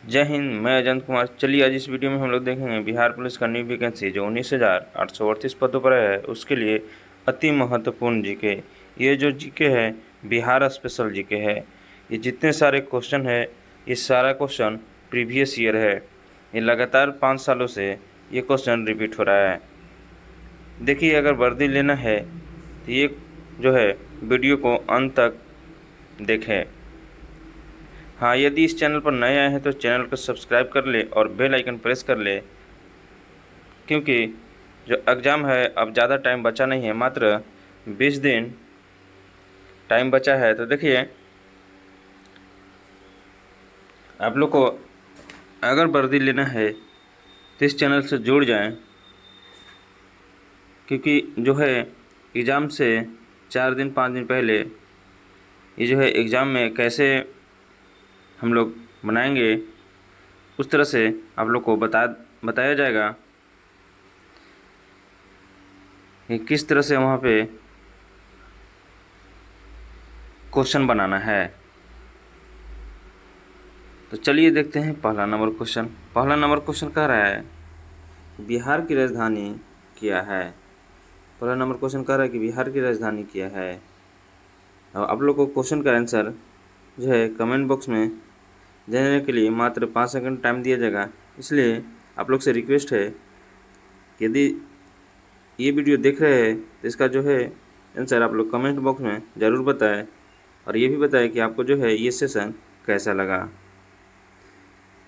जय हिंद। मैं अजंत कुमार। चलिए आज इस वीडियो में हम लोग देखेंगे बिहार पुलिस का न्यू वैकेंसी जो 19,838 पदों पर है उसके लिए अति महत्वपूर्ण जीके। ये जो जीके है बिहार स्पेशल जीके है। ये जितने सारे क्वेश्चन है ये सारा क्वेश्चन प्रीवियस ईयर है। ये लगातार 5 सालों से ये क्वेश्चन रिपीट हो रहा है। देखिए अगर वर्दी लेना है तो ये जो है वीडियो को अंत तक देखें। हाँ, यदि इस चैनल पर नए आए हैं तो चैनल को सब्सक्राइब कर ले और बेल आइकन प्रेस कर ले, क्योंकि जो एग्ज़ाम है अब ज़्यादा टाइम बचा नहीं है, मात्र 20 दिन टाइम बचा है। तो देखिए आप लोग को अगर वर्दी लेना है तो इस चैनल से जुड़ जाएं, क्योंकि जो है एग्ज़ाम से 4 दिन 5 दिन पहले ये जो है एग्ज़ाम में कैसे हम लोग बनाएंगे उस तरह से आप लोग को बताया जाएगा कि किस तरह से वहाँ पे क्वेश्चन बनाना है। तो चलिए देखते हैं पहला नंबर क्वेश्चन। पहला नंबर क्वेश्चन कह रहा है बिहार की राजधानी क्या है। पहला नंबर क्वेश्चन कह रहा है कि बिहार की राजधानी क्या है। अब आप लोग को क्वेश्चन का आंसर जो है कमेंट बॉक्स में देने के लिए मात्र 5 सेकंड टाइम दिया जाएगा। इसलिए आप लोग से रिक्वेस्ट है कि यदि ये वीडियो देख रहे हैं तो इसका जो है आंसर आप लोग कमेंट बॉक्स में ज़रूर बताएं, और ये भी बताएं कि आपको जो है ये सेशन कैसा लगा।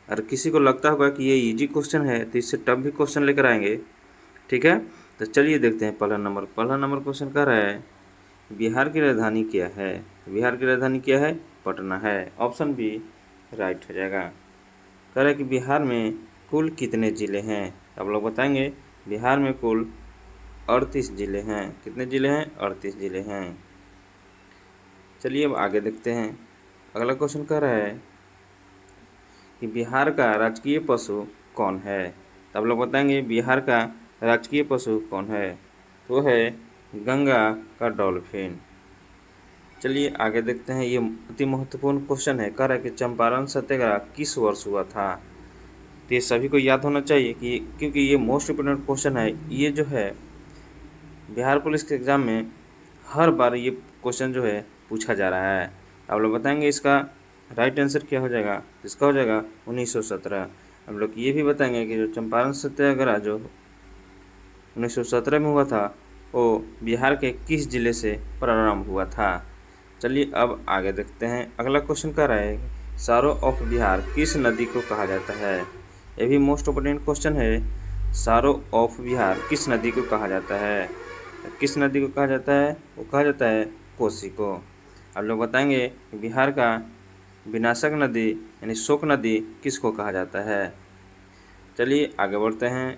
और किसी को लगता होगा कि ये इजी क्वेश्चन है तो इससे टफ भी क्वेश्चन लेकर आएंगे, ठीक है। तो चलिए देखते हैं पहला नंबर क्वेश्चन कह रहा है बिहार की राजधानी क्या है। बिहार की राजधानी क्या है? पटना है। ऑप्शन बी राइट हो जाएगा। कह रहा है कि बिहार में कुल कितने ज़िले हैं। आप लोग बताएंगे बिहार में कुल 38 ज़िले हैं। कितने ज़िले हैं? 38 ज़िले हैं। चलिए अब आगे देखते हैं। अगला क्वेश्चन कह रहा है कि बिहार का राजकीय पशु कौन है। तो आप लोग बताएंगे बिहार का राजकीय पशु कौन है। तो है गंगा का डॉल्फिन। चलिए आगे देखते हैं। ये अति महत्वपूर्ण क्वेश्चन है। कह रहा है कि चंपारण सत्याग्रह किस वर्ष हुआ था। तो ये सभी को याद होना चाहिए कि क्योंकि ये मोस्ट इम्पोर्टेंट क्वेश्चन है। ये जो है बिहार पुलिस के एग्ज़ाम में हर बार ये क्वेश्चन जो है पूछा जा रहा है। आप लोग बताएंगे इसका राइट आंसर क्या हो जाएगा। इसका हो जाएगा 1917। हम लोग ये भी बताएंगे कि जो चंपारण सत्याग्रह जो 1917 में हुआ था वो बिहार के किस ज़िले से प्रारंभ हुआ था। चलिए अब आगे देखते हैं। अगला क्वेश्चन कह रहा है सारो ऑफ बिहार किस नदी को कहा जाता है। ये भी मोस्ट इम्पोर्टेंट क्वेश्चन है। सारो ऑफ बिहार किस नदी को कहा जाता है। किस नदी को कहा जाता है? वो कहा जाता है कोसी को। आप लोग बताएंगे बिहार का विनाशक नदी यानी शोक नदी किसको कहा जाता है। चलिए आगे बढ़ते हैं।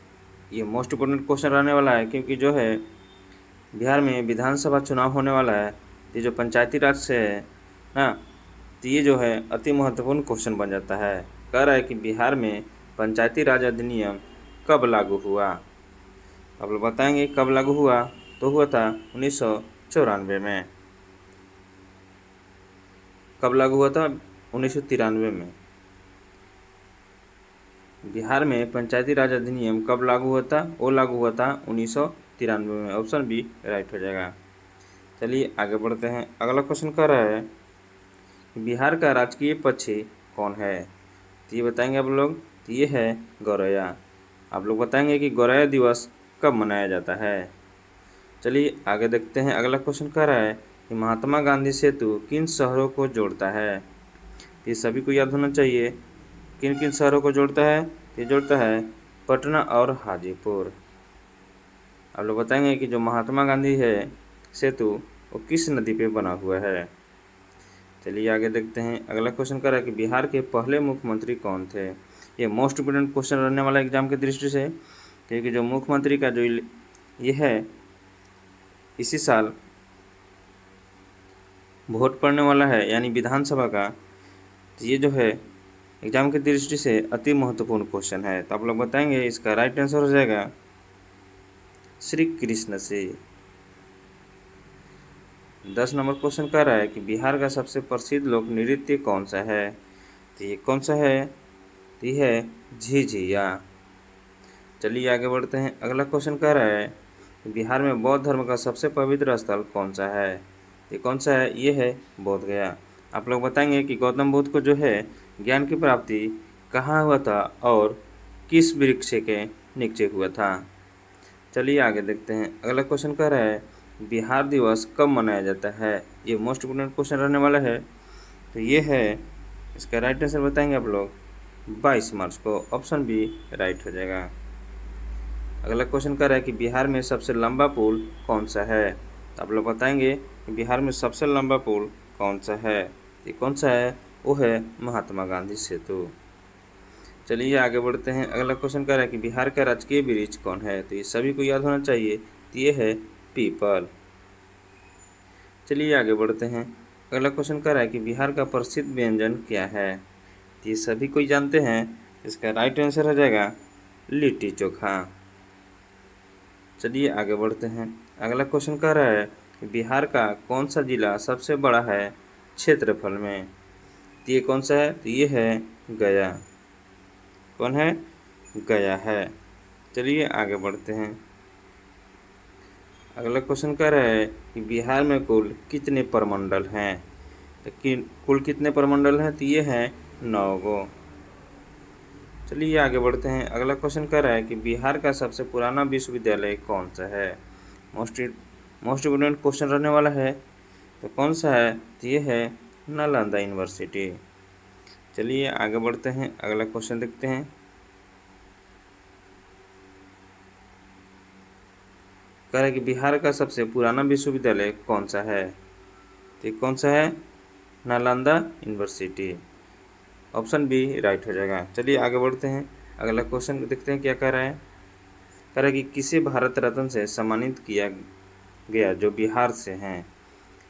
ये मोस्ट इम्पोर्टेंट क्वेश्चन रहने वाला है, क्योंकि जो है बिहार में विधानसभा चुनाव होने वाला है। ये जो पंचायती राज से है ना, तो ये जो है अति महत्वपूर्ण क्वेश्चन बन जाता है। कह रहा है कि बिहार में पंचायती राज अधिनियम कब लागू हुआ। आप लोग बताएंगे कब लागू हुआ। तो हुआ था 1994 में। कब लागू हुआ था? 1993 में। बिहार में पंचायती राज अधिनियम कब लागू हुआ था? वो लागू हुआ था 1993 में। ऑप्शन बी राइट हो जाएगा। चलिए आगे बढ़ते हैं। अगला क्वेश्चन कह रहा है बिहार का राजकीय पक्षी कौन है। तो ये बताएंगे आप लोग। तो ये है गौरैया। आप लोग बताएंगे कि गौरैया दिवस कब मनाया जाता है। चलिए आगे देखते हैं। अगला क्वेश्चन कह रहा है कि महात्मा गांधी सेतु किन शहरों को जोड़ता है। ये सभी को याद होना चाहिए। किन किन शहरों को जोड़ता है? ये जोड़ता है पटना और हाजीपुर। आप लोग बताएंगे कि जो महात्मा गांधी है सेतु वो किस नदी पे बना हुआ है। चलिए आगे देखते हैं। अगला क्वेश्चन कर रहा है कि बिहार के पहले मुख्यमंत्री कौन थे। ये मोस्ट इम्पोर्टेंट क्वेश्चन रहने वाला एग्जाम की दृष्टि से, क्योंकि जो मुख्यमंत्री का जो ये है इसी साल वोट पड़ने वाला है, यानी विधानसभा का। तो ये जो है एग्जाम की दृष्टि से अति महत्वपूर्ण क्वेश्चन है। तो आप लोग बताएंगे इसका राइट आंसर हो जाएगा श्री कृष्ण से। 10 नंबर क्वेश्चन कह रहा है कि बिहार का सबसे प्रसिद्ध लोक नृत्य कौन सा है। तो ये कौन सा है? तो ये है झिझिया। चलिए आगे बढ़ते हैं। अगला क्वेश्चन कह रहा है बिहार में बौद्ध धर्म का सबसे पवित्र स्थल कौन सा है? ये कौन सा है? ये है बोध गया। आप लोग बताएंगे कि गौतम बुद्ध को जो है ज्ञान की प्राप्ति कहाँ हुआ था और किस वृक्ष के नीचे हुआ था? चलिए आगे देखते हैं। अगला क्वेश्चन कह रहा है बिहार दिवस कब मनाया जाता है? ये मोस्ट इम्पोर्टेंट क्वेश्चन रहने वाला है। तो ये है, इसका राइट आंसर बताएंगे आप लोग 22 मार्च को। ऑप्शन बी राइट हो जाएगा। अगला क्वेश्चन कर रहा है कि बिहार में सबसे लंबा पुल कौन सा है? तो आप लोग बताएंगे कि बिहार में सबसे लंबा पुल कौन सा है? ये कौन सा है? वो है महात्मा गांधी सेतु। चलिए आगे बढ़ते हैं। अगला क्वेश्चन कर रहा है कि बिहार का राजकीय वृक्ष कौन है? तो ये सभी को याद होना चाहिए। तो ये है पीपल। चलिए आगे बढ़ते हैं। अगला क्वेश्चन कर रहा है कि बिहार का प्रसिद्ध व्यंजन क्या है? तो ये सभी कोई जानते हैं। इसका राइट आंसर हो जाएगा लिट्टी चोखा। चलिए आगे बढ़ते हैं। अगला क्वेश्चन कह रहा है कि बिहार का कौन सा जिला सबसे बड़ा है क्षेत्रफल में? तो ये कौन सा है? तो ये है गया। कौन है? गया है। चलिए आगे बढ़ते हैं। अगला क्वेश्चन कह रहा है कि बिहार में कुल कितने प्रमंडल हैं? तो कुल कितने प्रमंडल हैं? तो ये हैं 9 गो। चलिए आगे बढ़ते हैं। अगला क्वेश्चन कह रहा है कि बिहार का सबसे पुराना विश्वविद्यालय कौन सा है? मोस्ट इम्पोर्टेंट क्वेश्चन रहने वाला है। तो कौन सा है? तो ये है नालंदा यूनिवर्सिटी। चलिए आगे बढ़ते हैं। अगला क्वेश्चन देखते हैं। कह रहा है कि बिहार का सबसे पुराना विश्वविद्यालय कौन सा है? तो कौन सा है? Nalanda university. Option B right हो जाएगा। चलिए आगे बढ़ते हैं। अगला क्वेश्चन देखते हैं क्या कह रहा है। कह रहा है कि किसे भारत रत्न से सम्मानित किया गया जो बिहार से हैं?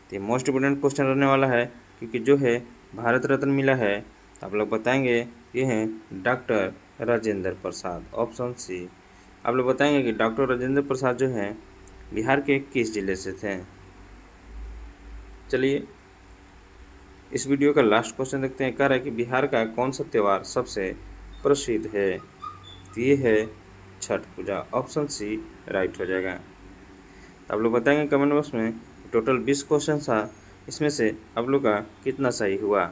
तो मोस्ट इम्पोर्टेंट क्वेश्चन रहने वाला है, क्योंकि जो है भारत रत्न मिला है। तो आप लोग बताएंगे ये हैं doctor Rajendra Prasad. Option C. आप लोग बताएंगे कि डॉक्टर राजेंद्र प्रसाद जो हैं बिहार के किस जिले से थे? चलिए इस वीडियो का लास्ट क्वेश्चन देखते हैं। कह रहा है कि बिहार का कौन सा त्यौहार सबसे प्रसिद्ध है? तो ये है छठ पूजा। ऑप्शन सी राइट हो जाएगा। आप लोग बताएंगे कमेंट बॉक्स में टोटल 20 क्वेश्चन था, इसमें से आप लोग का कितना सही हुआ।